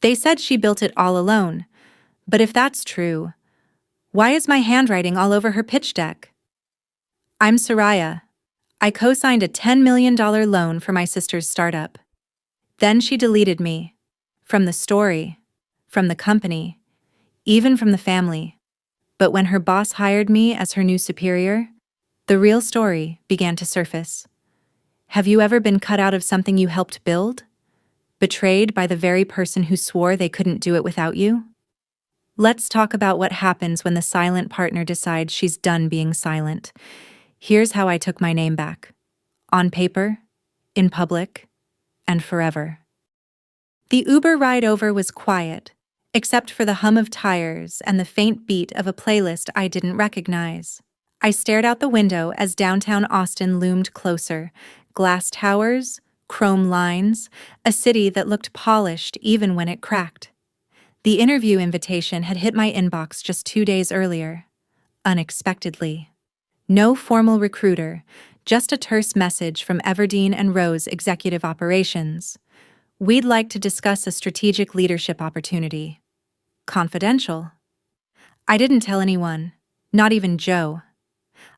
They said she built it all alone, but if that's true, why is my handwriting all over her pitch deck? I'm Soraya. I co-signed a $10 million loan for my sister's startup. Then she deleted me. From the story, from the company, even from the family. But when her boss hired me as her new superior, the real story began to surface. Have you ever been cut out of something you helped build? Betrayed by the very person who swore they couldn't do it without you? Let's talk about what happens when the silent partner decides she's done being silent. Here's how I took my name back. On paper, in public, and forever. The Uber ride over was quiet, except for the hum of tires and the faint beat of a playlist I didn't recognize. I stared out the window as downtown Austin loomed closer. Glass towers, chrome lines, a city that looked polished even when it cracked. The interview invitation had hit my inbox just 2 days earlier. Unexpectedly. No formal recruiter, just a terse message from Everdeen and Rose Executive Operations. We'd like to discuss a strategic leadership opportunity. Confidential. I didn't tell anyone, not even Joe.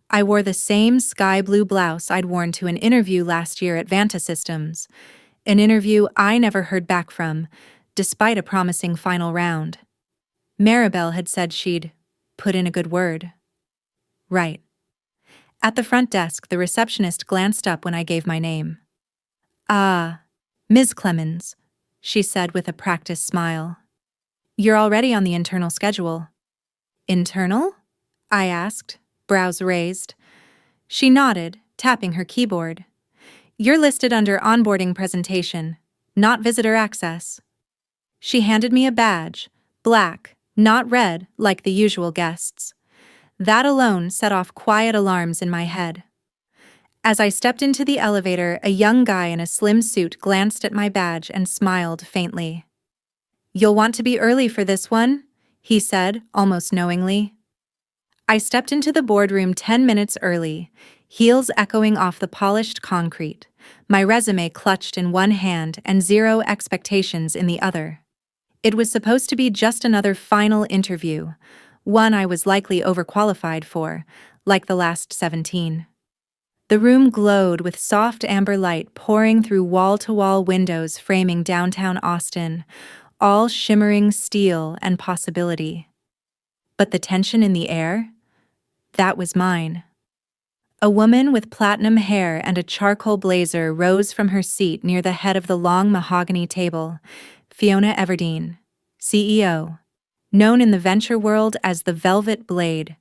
I wore the same sky blue blouse I'd worn to an interview last year at Vanta Systems, an interview I never heard back from, despite a promising final round. Maribel had said she'd put in a good word. Right. At the front desk, the receptionist glanced up when I gave my name. Ah, Ms. Clemens, she said with a practiced smile. You're already on the internal schedule. Internal? I asked, brows raised. She nodded, tapping her keyboard. You're listed under onboarding presentation, not visitor access. She handed me a badge, black, not red like the usual guests. That alone set off quiet alarms in my head. As I stepped into the elevator, a young guy in a slim suit glanced at my badge and smiled faintly. You'll want to be early for this one, he said, almost knowingly. I stepped into the boardroom 10 minutes early, heels echoing off the polished concrete, my resume clutched in one hand and zero expectations in the other. It was supposed to be just another final interview, one I was likely overqualified for, like the last 17. The room glowed with soft amber light pouring through wall-to-wall windows framing downtown Austin, all shimmering steel and possibility. But the tension in the air? That was mine. A woman with platinum hair and a charcoal blazer rose from her seat near the head of the long mahogany table. Fiona Everdeen, CEO, known in the venture world as the Velvet Blade,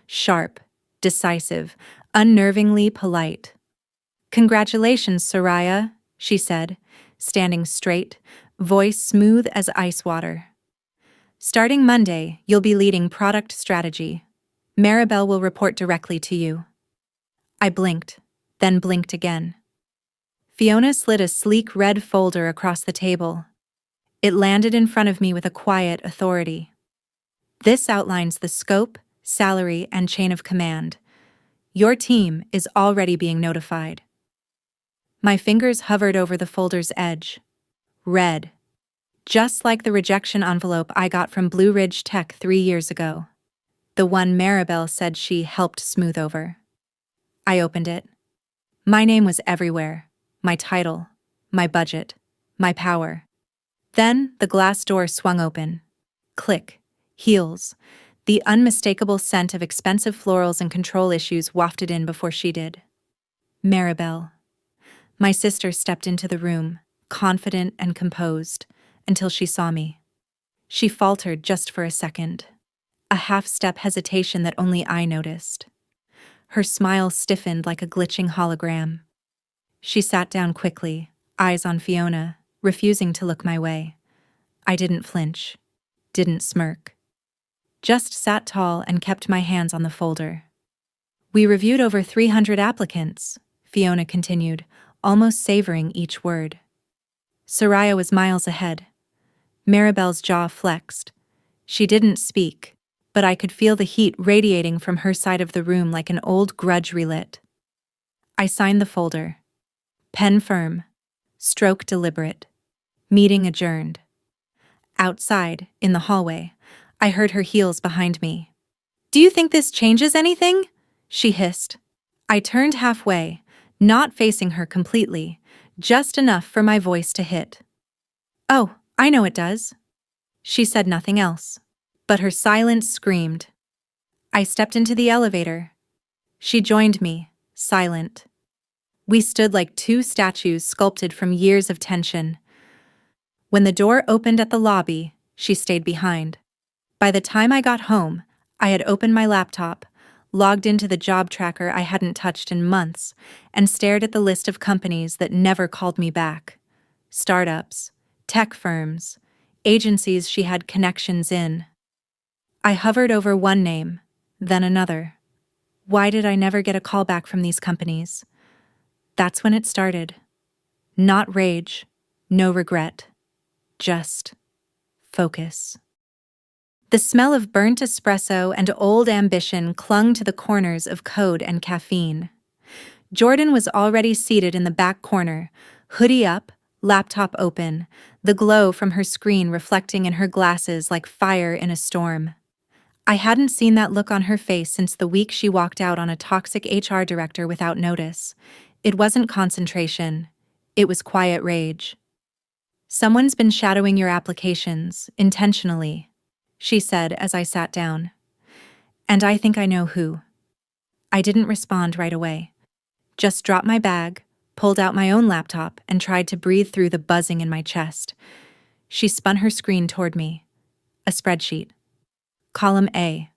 sharp, decisive, unnervingly polite. Congratulations, Soraya, she said, standing straight, voice smooth as ice water. Starting Monday, you'll be leading product strategy. Maribel will report directly to you. I blinked, then blinked again. Fiona slid a sleek red folder across the table. It landed in front of me with a quiet authority. This outlines the scope, salary, and chain of command. Your team is already being notified. My fingers hovered over the folder's edge. Red. Just like the rejection envelope I got from Blue Ridge Tech 3 years ago. The one Maribel said she helped smooth over. I opened it. My name was everywhere. My title, my budget, my power. Then the glass door swung open. Click. Heels. The unmistakable scent of expensive florals and control issues wafted in before she did. Maribel. My sister stepped into the room, confident and composed, until she saw me. She faltered just for a second. A half-step hesitation that only I noticed. Her smile stiffened like a glitching hologram. She sat down quickly, eyes on Fiona, refusing to look my way. I didn't flinch, didn't smirk. Just sat tall and kept my hands on the folder. We reviewed over 300 applicants, Fiona continued, almost savoring each word. Soraya was miles ahead. Maribel's jaw flexed. She didn't speak, but I could feel the heat radiating from her side of the room like an old grudge relit. I signed the folder. Pen firm. Stroke deliberate. Meeting adjourned. Outside, in the hallway, I heard her heels behind me. "Do you think this changes anything?" she hissed. I turned halfway, not facing her completely, just enough for my voice to hit. "Oh, I know it does." She said nothing else, but her silence screamed. I stepped into the elevator. She joined me, silent. We stood like two statues sculpted from years of tension. When the door opened at the lobby, she stayed behind. By the time I got home, I had opened my laptop, logged into the job tracker I hadn't touched in months, and stared at the list of companies that never called me back. Startups, tech firms, agencies she had connections in. I hovered over one name, then another. Why did I never get a call back from these companies? That's when it started. Not rage, no regret, just focus. The smell of burnt espresso and old ambition clung to the corners of code and caffeine. Jordan was already seated in the back corner, hoodie up, laptop open, the glow from her screen reflecting in her glasses like fire in a storm. I hadn't seen that look on her face since the week she walked out on a toxic HR director without notice. It wasn't concentration. It was quiet rage. "Someone's been shadowing your applications, intentionally," she said as I sat down. "And I think I know who." I didn't respond right away. Just dropped my bag, pulled out my own laptop, and tried to breathe through the buzzing in my chest. She spun her screen toward me. A spreadsheet. Column A,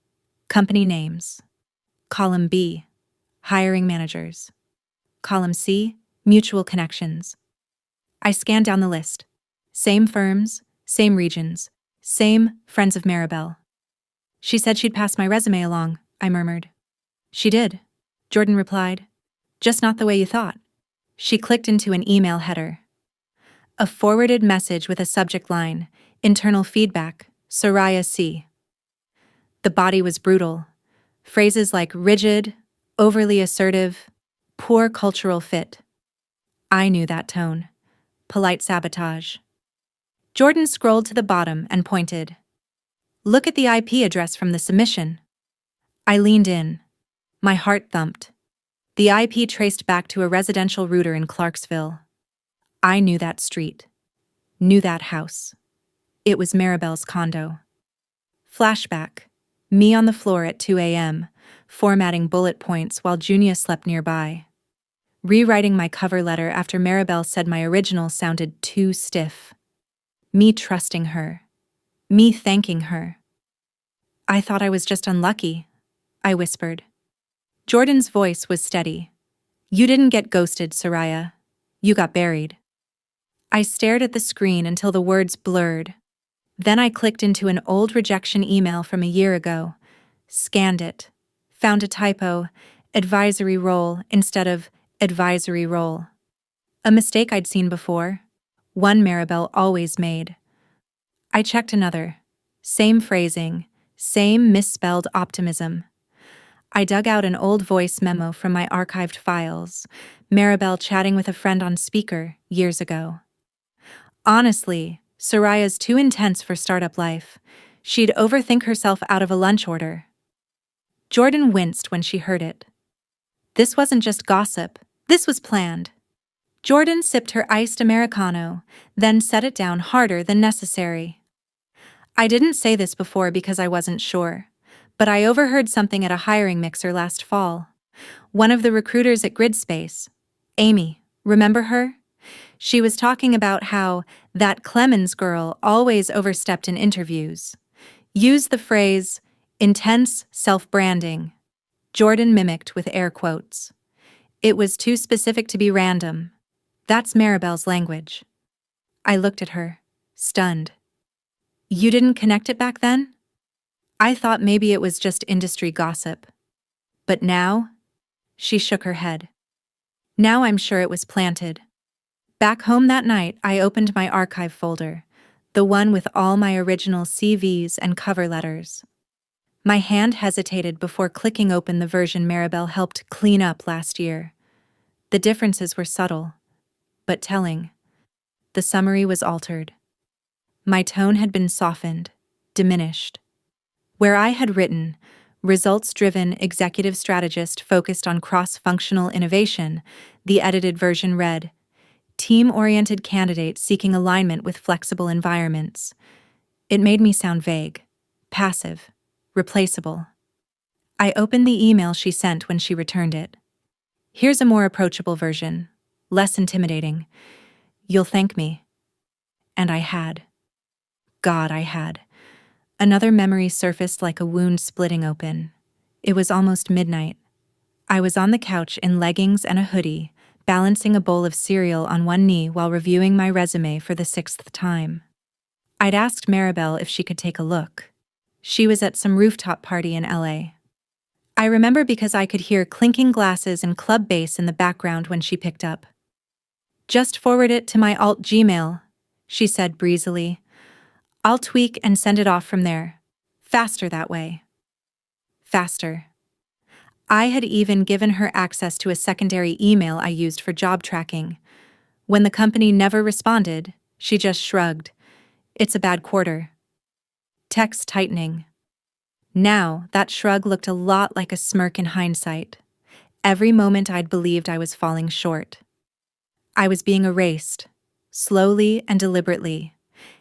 company names. Column B, hiring managers. Column C, mutual connections. I scanned down the list. Same firms, same regions, same friends of Maribel. "She said she'd pass my resume along," I murmured. "She did," Jordan replied. "Just not the way you thought." She clicked into an email header. A forwarded message with a subject line, "Internal feedback, Soraya C." The body was brutal. Phrases like rigid, overly assertive, poor cultural fit. I knew that tone. Polite sabotage. Jordan scrolled to the bottom and pointed. "Look at the IP address from the submission." I leaned in. My heart thumped. The IP traced back to a residential router in Clarksville. I knew that street. Knew that house. It was Maribel's condo. Flashback. Me on the floor at 2 a.m., formatting bullet points while Junia slept nearby. Rewriting my cover letter after Maribel said my original sounded too stiff. Me trusting her. Me thanking her. "I thought I was just unlucky," I whispered. Jordan's voice was steady. "You didn't get ghosted, Soraya. You got buried." I stared at the screen until the words blurred. Then I clicked into an old rejection email from a year ago, scanned it, found a typo, advisory role instead of advisory role. A mistake I'd seen before, one Maribel always made. I checked another. Same phrasing, same misspelled optimism. I dug out an old voice memo from my archived files, Maribel chatting with a friend on speaker years ago. Honestly, Soraya's too intense for startup life. She'd overthink herself out of a lunch order. Jordan winced when she heard it. This wasn't just gossip, this was planned. Jordan sipped her iced Americano, then set it down harder than necessary. "I didn't say this before because I wasn't sure, but I overheard something at a hiring mixer last fall. One of the recruiters at GridSpace, Amy, remember her? She was talking about how that Clemens girl always overstepped in interviews. Used the phrase, intense self-branding." Jordan mimicked with air quotes. "It was too specific to be random. That's Maribel's language." I looked at her, stunned. "You didn't connect it back then?" I thought maybe it was just industry gossip. But now? She shook her head. "Now I'm sure it was planted." Back home that night, I opened my archive folder, the one with all my original CVs and cover letters. My hand hesitated before clicking open the version Maribel helped clean up last year. The differences were subtle, but telling. The summary was altered. My tone had been softened, diminished. Where I had written, results-driven executive strategist focused on cross-functional innovation, the edited version read, team-oriented candidate seeking alignment with flexible environments. It made me sound vague, passive, replaceable. I opened the email she sent when she returned it. Here's a more approachable version, less intimidating. You'll thank me. And I had. God, I had. Another memory surfaced like a wound splitting open. It was almost midnight. I was on the couch in leggings and a hoodie, balancing a bowl of cereal on one knee while reviewing my resume for the 6th time. I'd asked Maribel if she could take a look. She was at some rooftop party in LA. I remember because I could hear clinking glasses and club bass in the background when she picked up. Just forward it to my alt Gmail, she said breezily. I'll tweak and send it off from there. Faster that way. Faster. I had even given her access to a secondary email I used for job tracking. When the company never responded, she just shrugged. It's a bad quarter. Text tightening. Now, that shrug looked a lot like a smirk in hindsight. Every moment I'd believed I was falling short. I was being erased, slowly and deliberately,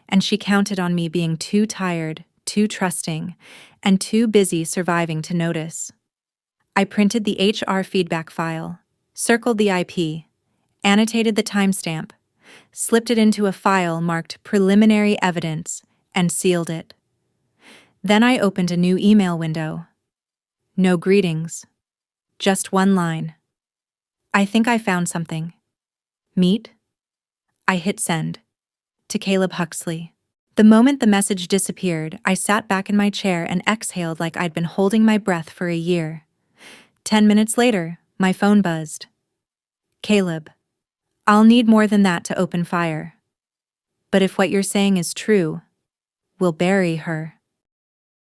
and she counted on me being too tired, too trusting, and too busy surviving to notice. I printed the HR feedback file, circled the IP, annotated the timestamp, slipped it into a file marked preliminary evidence, and sealed it. Then I opened a new email window. No greetings. Just one line. I think I found something. Meet? I hit send. To Caleb Huxley. The moment the message disappeared, I sat back in my chair and exhaled like I'd been holding my breath for a year. 10 minutes later, my phone buzzed. Caleb. I'll need more than that to open fire. But if what you're saying is true, we'll bury her.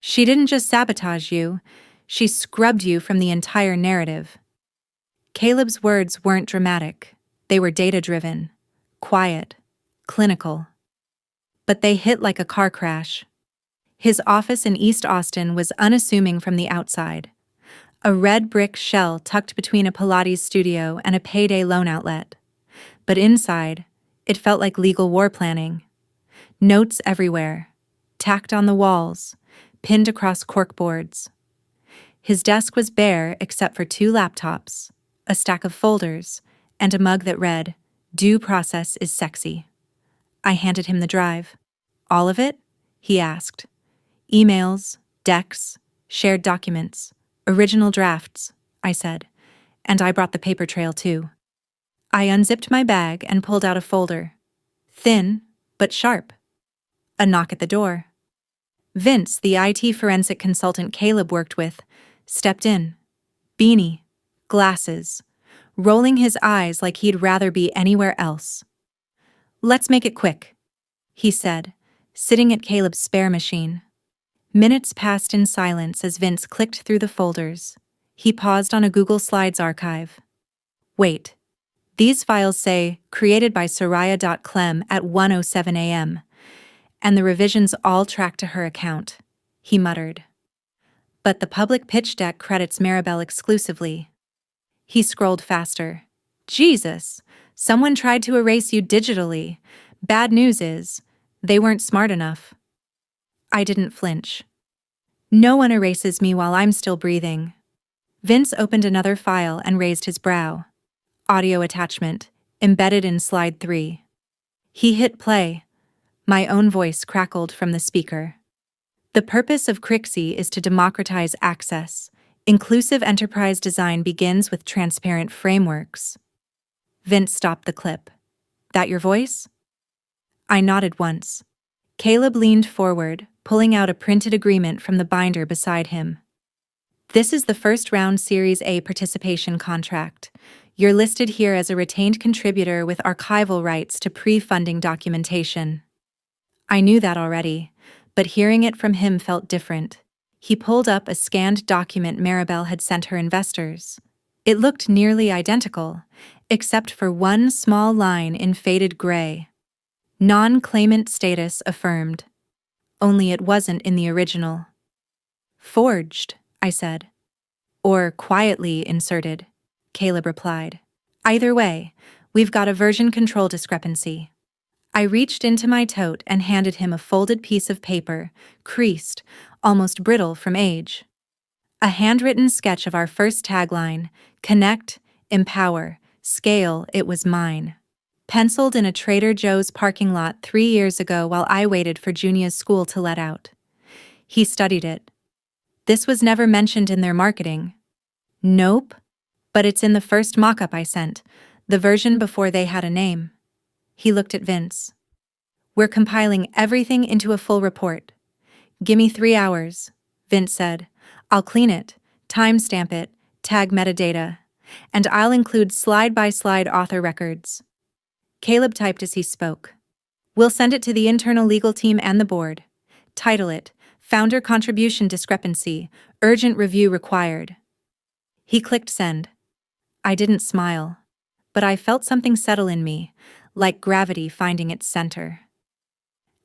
She didn't just sabotage you, she scrubbed you from the entire narrative. Caleb's words weren't dramatic, they were data-driven, quiet, clinical. But they hit like a car crash. His office in East Austin was unassuming from the outside. A red brick shell tucked between a Pilates studio and a payday loan outlet. But inside, it felt like legal war planning. Notes everywhere, tacked on the walls, pinned across corkboards. His desk was bare except for 2 laptops, a stack of folders, and a mug that read, "Due process is sexy." I handed him the drive. All of it? He asked. Emails, decks, shared documents, original drafts, I said, and I brought the paper trail too. I unzipped my bag and pulled out a folder. Thin, but sharp. A knock at the door. Vince, the IT forensic consultant Caleb worked with, stepped in. Beanie, glasses, rolling his eyes like he'd rather be anywhere else. Let's make it quick, he said, sitting at Caleb's spare machine. Minutes passed in silence as Vince clicked through the folders. He paused on a Google Slides archive. Wait. These files say, created by Soraya.Clem at 1:07 a.m., and the revisions all track to her account, he muttered. But the public pitch deck credits Maribel exclusively. He scrolled faster. Jesus, someone tried to erase you digitally. Bad news is, they weren't smart enough. I didn't flinch. No one erases me while I'm still breathing. Vince opened another file and raised his brow. Audio attachment, embedded in slide 3. He hit play. My own voice crackled from the speaker. The purpose of CRIXI is to democratize access. Inclusive enterprise design begins with transparent frameworks. Vince stopped the clip. That your voice? I nodded once. Caleb leaned forward, pulling out a printed agreement from the binder beside him. This is the first round Series A participation contract. You're listed here as a retained contributor with archival rights to pre-funding documentation. I knew that already, but hearing it from him felt different. He pulled up a scanned document Maribel had sent her investors. It looked nearly identical, except for one small line in faded gray. Non-claimant status affirmed. Only it wasn't in the original. Forged, I said. Or quietly inserted, Caleb replied. Either way, we've got a version control discrepancy. I reached into my tote and handed him a folded piece of paper, creased, almost brittle from age. A handwritten sketch of our first tagline, connect, empower, scale, it was mine. Penciled in a Trader Joe's parking lot 3 years ago while I waited for Junia's school to let out. He studied it. This was never mentioned in their marketing. Nope. But it's in the first mock-up I sent, the version before they had a name. He looked at Vince. We're compiling everything into a full report. Gimme 3 hours, Vince said. I'll clean it, timestamp it, tag metadata, and I'll include slide-by-slide author records. Caleb typed as he spoke. We'll send it to the internal legal team and the board. Title it, Founder Contribution Discrepancy, Urgent Review Required. He clicked send. I didn't smile, but I felt something settle in me, like gravity finding its center.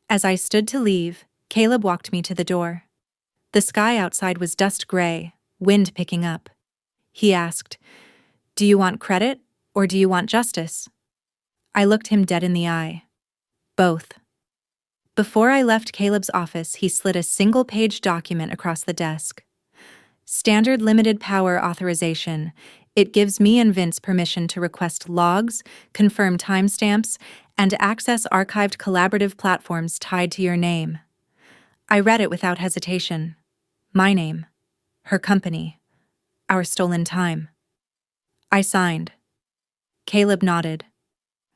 As I stood to leave, Caleb walked me to the door. The sky outside was dust gray, wind picking up. He asked, "Do you want credit, or do you want justice?" I looked him dead in the eye. Both. Before I left Caleb's office, he slid a single-page document across the desk. Standard limited power authorization. It gives me and Vince permission to request logs, confirm timestamps, and access archived collaborative platforms tied to your name. I read it without hesitation. My name. Her company. Our stolen time. I signed. Caleb nodded.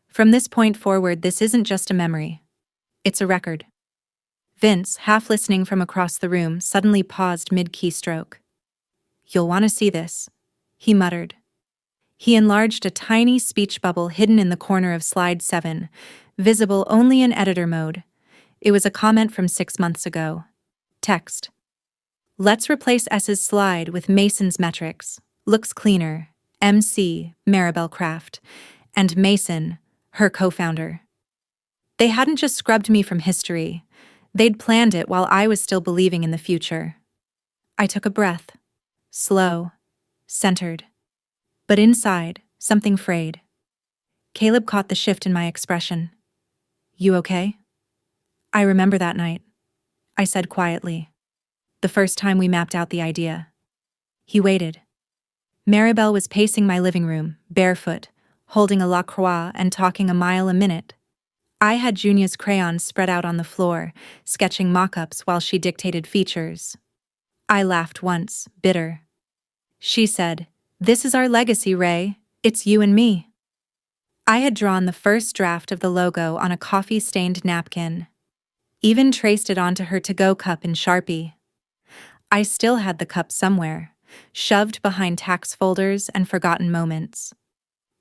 From this point forward, this isn't just a memory. It's a record. Vince, half listening from across the room, suddenly paused mid-keystroke. You'll want to see this, he muttered. He enlarged a tiny speech bubble hidden in the corner of slide 7, visible only in editor mode. It was a comment from 6 months ago. Text. Let's replace S's slide with Mason's metrics. Looks cleaner. MC, Maribel Craft. And Mason, her co-founder. They hadn't just scrubbed me from history. They'd planned it while I was still believing in the future. I took a breath. Slow. Centered. But inside, something frayed. Caleb caught the shift in my expression. You okay? I remember that night, I said quietly. The first time we mapped out the idea. He waited. Maribel was pacing my living room, barefoot, holding a La Croix and talking a mile a minute. I had Junia's crayons spread out on the floor, sketching mock-ups while she dictated features. I laughed once, bitter. She said, "This is our legacy, Ray. It's you and me." I had drawn the first draft of the logo on a coffee-stained napkin. Even traced it onto her to-go cup in Sharpie. I still had the cup somewhere, shoved behind tax folders and forgotten moments.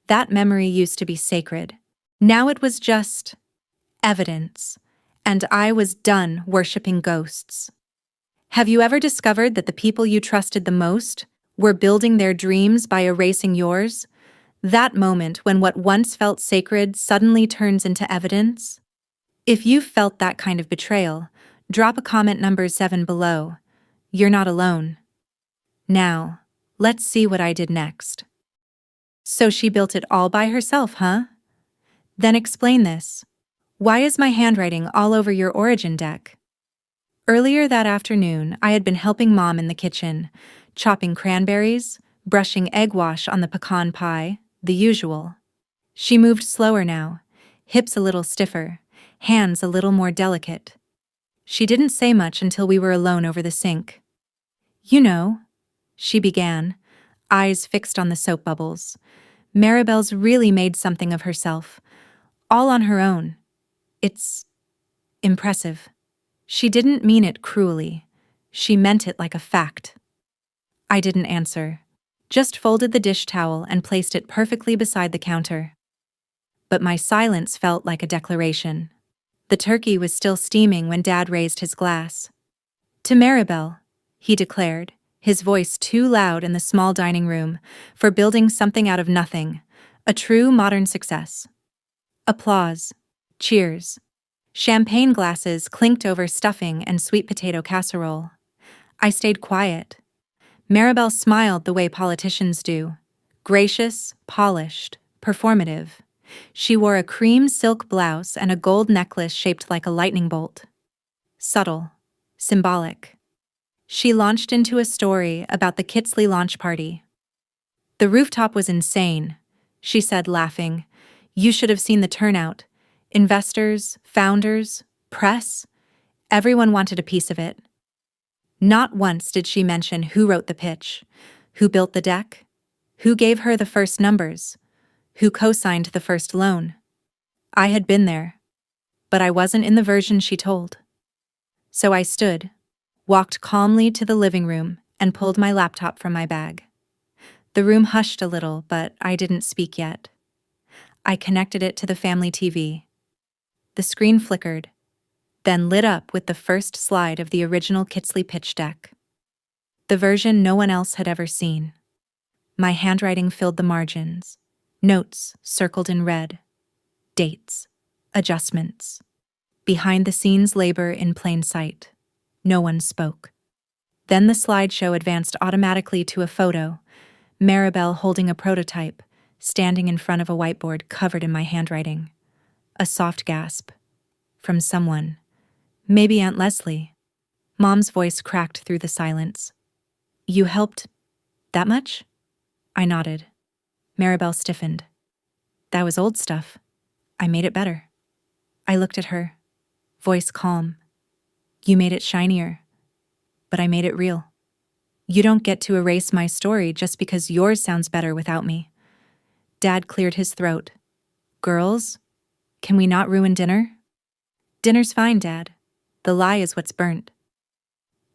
That memory used to be sacred. Now it was just evidence, and I was done worshipping ghosts. Have you ever discovered that the people you trusted the most were building their dreams by erasing yours? That moment when what once felt sacred suddenly turns into evidence? If you've felt that kind of betrayal, drop a comment number 7 below. You're not alone. Now, let's see what I did next. So she built it all by herself, huh? Then explain this. Why is my handwriting all over your origin deck? Earlier that afternoon, I had been helping Mom in the kitchen, chopping cranberries, brushing egg wash on the pecan pie, the usual. She moved slower now, hips a little stiffer, hands a little more delicate. She didn't say much until we were alone over the sink. You know, she began, eyes fixed on the soap bubbles. Maribel's really made something of herself, all on her own. It's impressive. She didn't mean it cruelly. She meant it like a fact. I didn't answer, just folded the dish towel and placed it perfectly beside the counter. But my silence felt like a declaration. The turkey was still steaming when Dad raised his glass. To Maribel, he declared, his voice too loud in the small dining room, for building something out of nothing, a true modern success. Applause. Cheers. Champagne glasses clinked over stuffing and sweet potato casserole. I stayed quiet. Maribel smiled the way politicians do. Gracious, polished, performative. She wore a cream silk blouse and a gold necklace shaped like a lightning bolt. Subtle. Symbolic. She launched into a story about the Kitsley launch party. "The rooftop was insane," she said, laughing. "You should have seen the turnout. Investors, founders, press. Everyone wanted a piece of it." Not once did she mention who wrote the pitch, who built the deck, who gave her the first numbers, who co-signed the first loan. I had been there, but I wasn't in the version she told. So I stood, walked calmly to the living room, and pulled my laptop from my bag. The room hushed a little, but I didn't speak yet. I connected it to the family TV. The screen flickered, then lit up with the first slide of the original Kitsley pitch deck. The version no one else had ever seen. My handwriting filled the margins. Notes circled in red. Dates. Adjustments. Behind-the-scenes labor in plain sight. No one spoke. Then the slideshow advanced automatically to a photo, Maribel holding a prototype, standing in front of a whiteboard covered in my handwriting. A soft gasp. From someone. Maybe Aunt Leslie. Mom's voice cracked through the silence. "You helped that much?" I nodded. Maribel stiffened. "That was old stuff. I made it better." I looked at her. Voice calm. "You made it shinier. But I made it real. You don't get to erase my story just because yours sounds better without me." Dad cleared his throat. "Girls, can we not ruin dinner?" "Dinner's fine, Dad. The lie is what's burnt."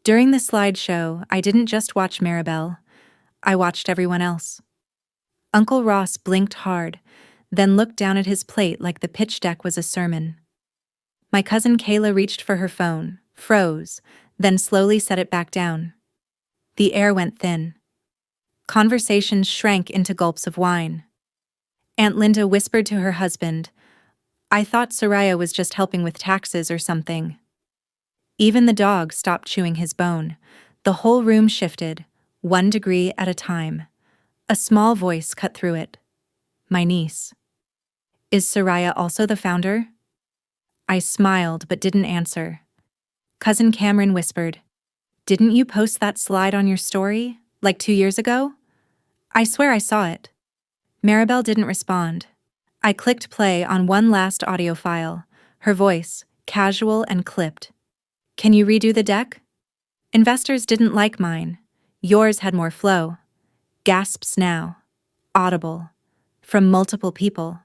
During the slideshow, I didn't just watch Maribel. I watched everyone else. Uncle Ross blinked hard, then looked down at his plate like the pitch deck was a sermon. My cousin Kayla reached for her phone, froze, then slowly set it back down. The air went thin. Conversations shrank into gulps of wine. Aunt Linda whispered to her husband, "I thought Soraya was just helping with taxes or something." Even the dog stopped chewing his bone. The whole room shifted, 1 degree at a time. A small voice cut through it. My niece. "Is Soraya also the founder?" I smiled but didn't answer. Cousin Cameron whispered, "Didn't you post that slide on your story, like 2 years ago?" "I swear I saw it." Maribel didn't respond. I clicked play on one last audio file, her voice, casual and clipped. "Can you redo the deck?" "Investors didn't like mine. Yours had more flow." Gasps now. Audible. From multiple people.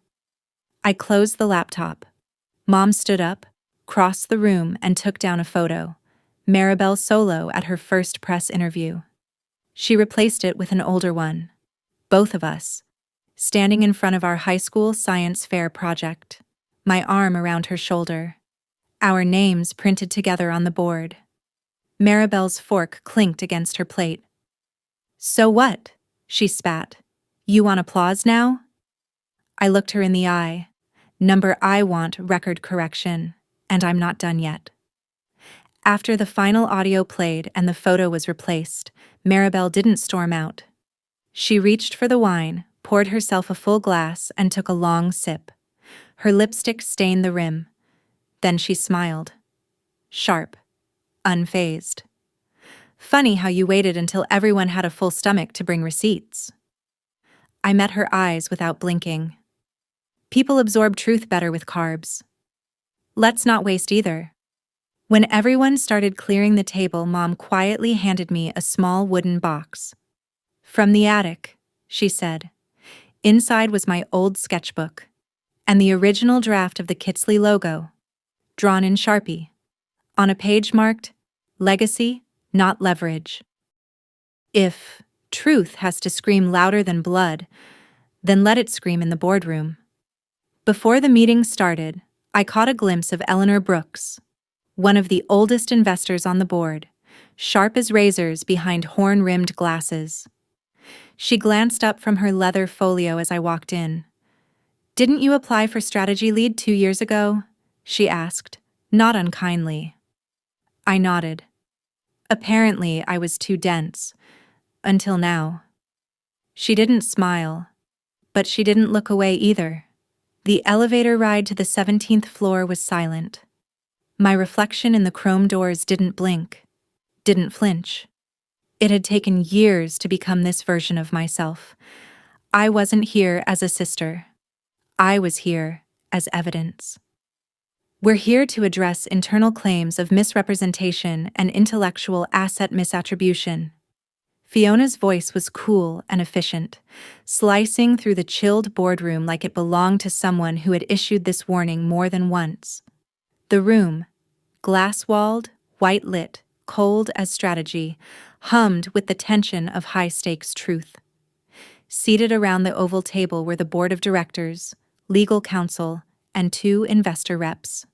I closed the laptop. Mom stood up, crossed the room, and took down a photo. Maribel solo at her first press interview. She replaced it with an older one. Both of us. Standing in front of our high school science fair project. My arm around her shoulder. Our names printed together on the board. Maribel's fork clinked against her plate. "So what?" she spat. "You want applause now?" I looked her in the eye. Number I want record correction, and I'm not done yet. After the final audio played and the photo was replaced, Maribel didn't storm out. She reached for the wine, poured herself a full glass, and took a long sip. Her lipstick stained the rim. Then she smiled. Sharp. Unfazed. "Funny how you waited until everyone had a full stomach to bring receipts." I met her eyes without blinking. "People absorb truth better with carbs." "Let's not waste either." When everyone started clearing the table, Mom quietly handed me a small wooden box. "From the attic," she said. Inside was my old sketchbook, and the original draft of the Kitsley logo, drawn in Sharpie, on a page marked, "Legacy, not leverage." If truth has to scream louder than blood, then let it scream in the boardroom. Before the meeting started, I caught a glimpse of Eleanor Brooks, one of the oldest investors on the board, sharp as razors behind horn-rimmed glasses. She glanced up from her leather folio as I walked in. "Didn't you apply for strategy lead 2 years ago?" she asked, Not unkindly. I nodded. Apparently, I was too dense. Until now. She didn't smile, but she didn't look away either. The elevator ride to the 17th floor was silent. My reflection in the chrome doors didn't blink, didn't flinch. It had taken years to become this version of myself. I wasn't here as a sister. I was here as evidence. We're here to address internal claims of misrepresentation and intellectual asset misattribution. Fiona's voice was cool and efficient, slicing through the chilled boardroom like it belonged to someone who had issued this warning more than once. The room, glass-walled, white-lit, cold as strategy, hummed with the tension of high-stakes truth. Seated around the oval table were the board of directors, legal counsel, and 2 investor reps.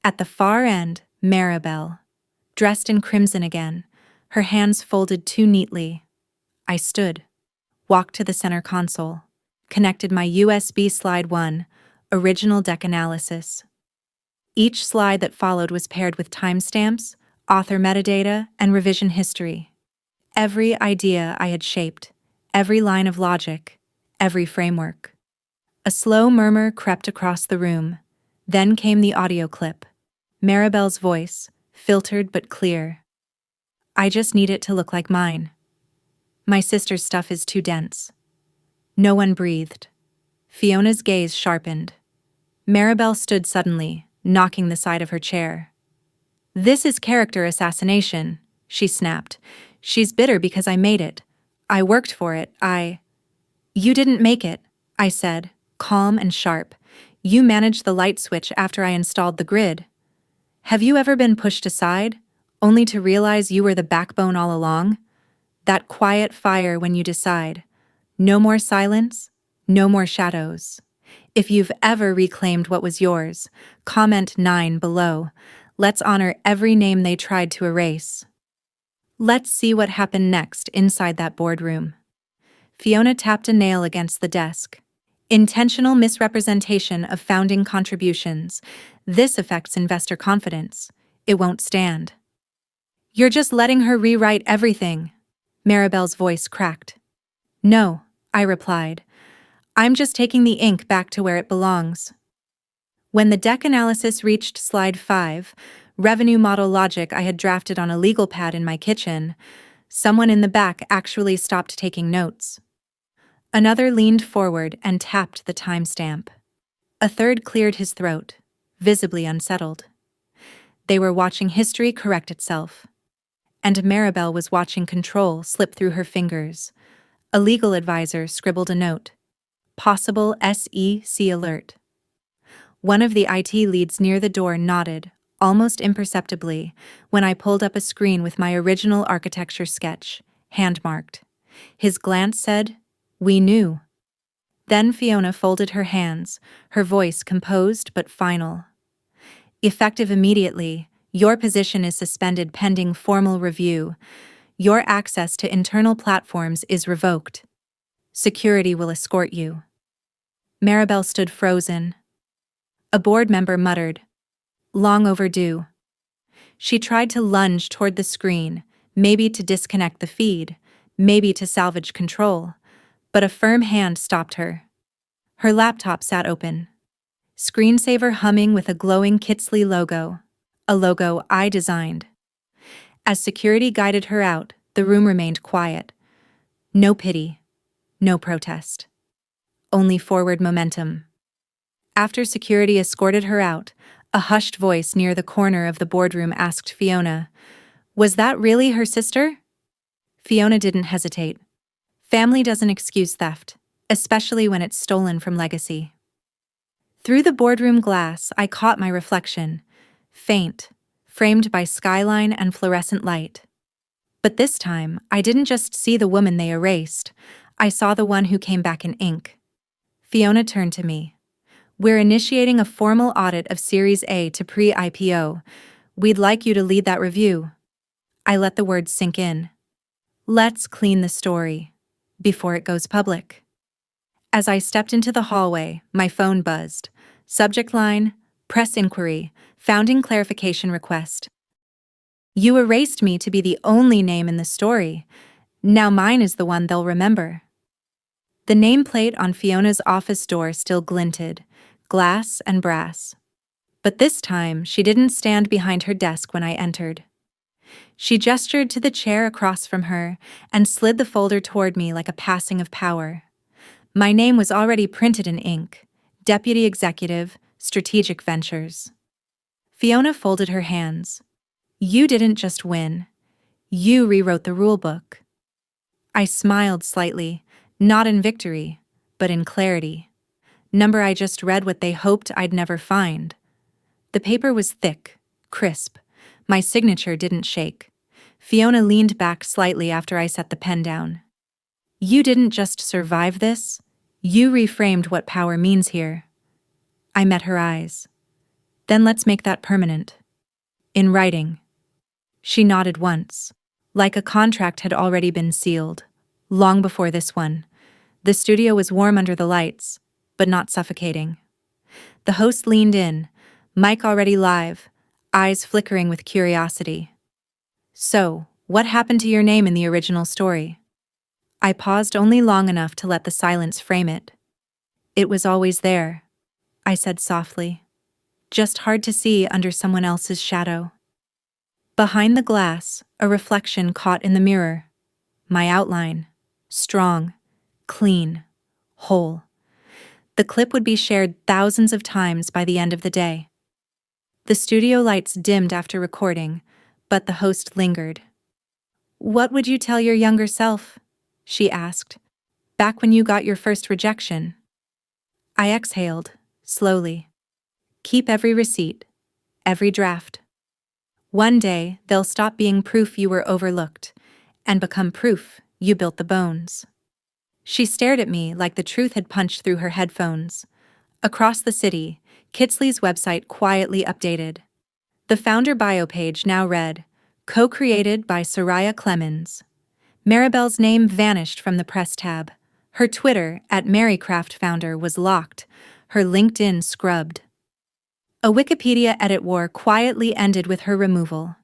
At the far end, Maribel, dressed in crimson again, her hands folded too neatly. I stood, walked to the center console, connected my USB slide 1, original deck analysis. Each slide that followed was paired with timestamps, author metadata, and revision history. Every idea I had shaped, every line of logic, every framework. A slow murmur crept across the room. Then came the audio clip. Maribel's voice, filtered but clear. I just need it to look like mine. My sister's stuff is too dense. No one breathed. Fiona's gaze sharpened. Maribel stood suddenly, knocking the side of her chair. This is character assassination, she snapped. She's bitter because I made it. I worked for it, You didn't make it, I said, calm and sharp. You managed the light switch after I installed the grid. Have you ever been pushed aside, only to realize you were the backbone all along? That quiet fire when you decide. No more silence, no more shadows. If you've ever reclaimed what was yours, comment 9 below. Let's honor every name they tried to erase. Let's see what happened next inside that boardroom. Fiona tapped a nail against the desk. Intentional misrepresentation of founding contributions. This affects investor confidence. It won't stand. You're just letting her rewrite everything. Maribel's voice cracked. No, I replied. I'm just taking the ink back to where it belongs. When the deck analysis reached slide 5, revenue model logic I had drafted on a legal pad in my kitchen, someone in the back actually stopped taking notes. Another leaned forward and tapped the timestamp. A third cleared his throat, visibly unsettled. They were watching history correct itself. And Maribel was watching control slip through her fingers. A legal advisor scribbled a note. Possible SEC alert. One of the IT leads near the door nodded, almost imperceptibly, when I pulled up a screen with my original architecture sketch, hand-marked. His glance said, "We knew." Then Fiona folded her hands, her voice composed but final. Effective immediately, your position is suspended pending formal review. Your access to internal platforms is revoked. Security will escort you. Maribel stood frozen. A board member muttered, "Long overdue." She tried to lunge toward the screen, maybe to disconnect the feed, maybe to salvage control, but a firm hand stopped her. Her laptop sat open. Screensaver humming with a glowing Kitsley logo, a logo I designed. As security guided her out, the room remained quiet. No pity, no protest. Only forward momentum. After security escorted her out, a hushed voice near the corner of the boardroom asked Fiona, "Was that really her sister?" Fiona didn't hesitate. Family doesn't excuse theft, especially when it's stolen from legacy. Through the boardroom glass, I caught my reflection, faint, framed by skyline and fluorescent light. But this time, I didn't just see the woman they erased. I saw the one who came back in ink. Fiona turned to me. "We're initiating a formal audit of Series A to pre-IPO. We'd like you to lead that review." I let the words sink in. Let's clean the story before it goes public. As I stepped into the hallway, my phone buzzed. Subject line, press inquiry, Founding clarification request. You erased me to be the only name in the story. Now mine is the one they'll remember. The nameplate on Fiona's office door still glinted, glass and brass. But this time, she didn't stand behind her desk when I entered. She gestured to the chair across from her and slid the folder toward me like a passing of power. My name was already printed in ink: Deputy Executive, Strategic Ventures. Fiona folded her hands. You didn't just win. You rewrote the rulebook. I smiled slightly, not in victory, but in clarity. Number I just read what they hoped I'd never find. The paper was thick, crisp. My signature didn't shake. Fiona leaned back slightly after I set the pen down. You didn't just survive this. You reframed what power means here. I met her eyes. Then let's make that permanent. In writing. She nodded once, like a contract had already been sealed, long before this one. The studio was warm under the lights, but not suffocating. The host leaned in, mic already live, eyes flickering with curiosity. So, what happened to your name in the original story? I paused only long enough to let the silence frame it. It was always there, I said softly. Just hard to see under someone else's shadow. Behind the glass, a reflection caught in the mirror. My outline. Strong, clean, whole. The clip would be shared thousands of times by the end of the day. The studio lights dimmed after recording, but the host lingered. What would you tell your younger self? She asked. Back when you got your first rejection. I exhaled, slowly. Keep every receipt, every draft. One day, they'll stop being proof you were overlooked, and become proof you built the bones. She stared at me like the truth had punched through her headphones. Across the city, Kitsley's website quietly updated. The founder bio page now read, co-created by Soraya Clemens. Maribel's name vanished from the press tab. Her Twitter, @MaryCraftFounder, was locked, her LinkedIn scrubbed. A Wikipedia edit war quietly ended with her removal.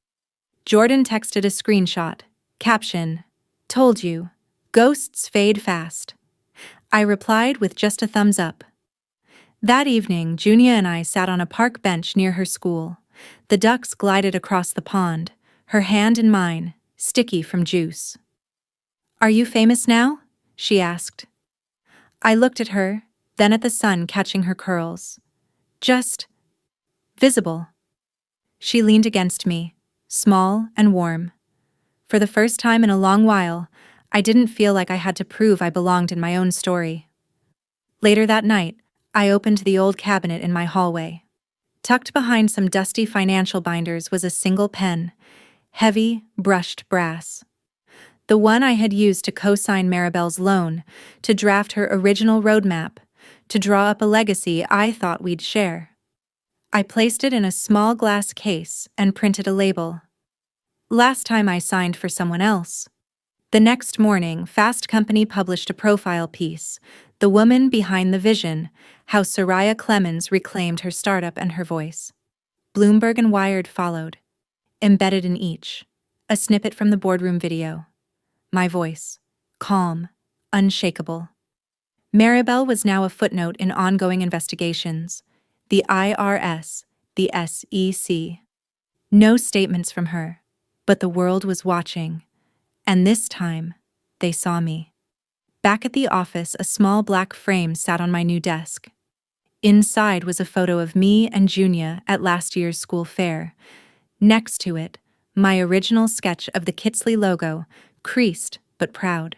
Jordan texted a screenshot. Caption, told you, ghosts fade fast. I replied with just a thumbs up. That evening, Junia and I sat on a park bench near her school. The ducks glided across the pond, her hand in mine, sticky from juice. Are you famous now? She asked. I looked at her, then at the sun catching her curls. Just visible. She leaned against me, small and warm. For the first time in a long while, I didn't feel like I had to prove I belonged in my own story. Later that night, I opened the old cabinet in my hallway. Tucked behind some dusty financial binders was a single pen, heavy, brushed brass. The one I had used to co-sign Maribel's loan, to draft her original roadmap, to draw up a legacy I thought we'd share. I placed it in a small glass case and printed a label. Last time I signed for someone else. The next morning, Fast Company published a profile piece, The Woman Behind the Vision, how Soraya Clemens reclaimed her startup and her voice. Bloomberg and Wired followed. Embedded in each, a snippet from the boardroom video. My voice, calm, unshakable. Maribel was now a footnote in ongoing investigations. The IRS, the SEC. No statements from her, but the world was watching. And this time, they saw me. Back at the office, a small black frame sat on my new desk. Inside was a photo of me and Junia at last year's school fair. Next to it, my original sketch of the Kitsley logo, creased but proud.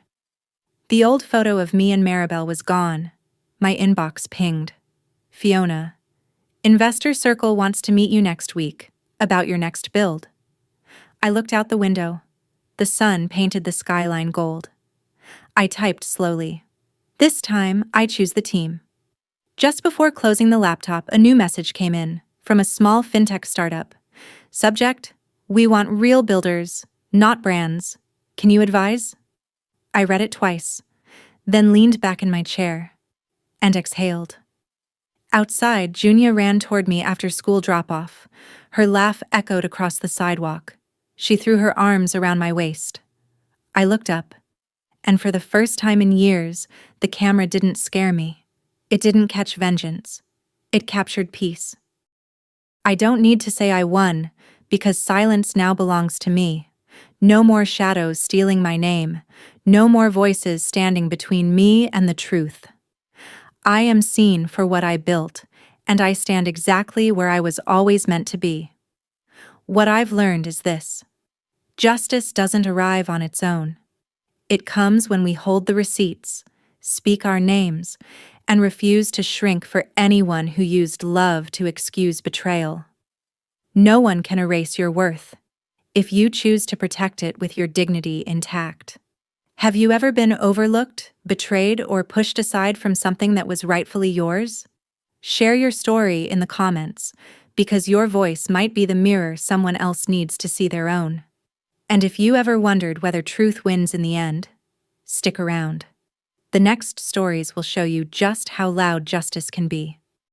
The old photo of me and Maribel was gone. My inbox pinged. Fiona, Investor Circle wants to meet you next week, about your next build. I looked out the window. The sun painted the skyline gold. I typed slowly. This time, I choose the team. Just before closing the laptop, a new message came in, from a small fintech startup. Subject, we want real builders, not brands. Can you advise? I read it twice, then leaned back in my chair, and exhaled. Outside, Junia ran toward me after school drop-off. Her laugh echoed across the sidewalk. She threw her arms around my waist. I looked up, and for the first time in years, the camera didn't scare me. It didn't catch vengeance. It captured peace. I don't need to say I won, because silence now belongs to me. No more shadows stealing my name. No more voices standing between me and the truth. I am seen for what I built, and I stand exactly where I was always meant to be. What I've learned is this: justice doesn't arrive on its own. It comes when we hold the receipts, speak our names, and refuse to shrink for anyone who used love to excuse betrayal. No one can erase your worth, if you choose to protect it with your dignity intact. Have you ever been overlooked, betrayed, or pushed aside from something that was rightfully yours? Share your story in the comments, because your voice might be the mirror someone else needs to see their own. And if you ever wondered whether truth wins in the end, stick around. The next stories will show you just how loud justice can be.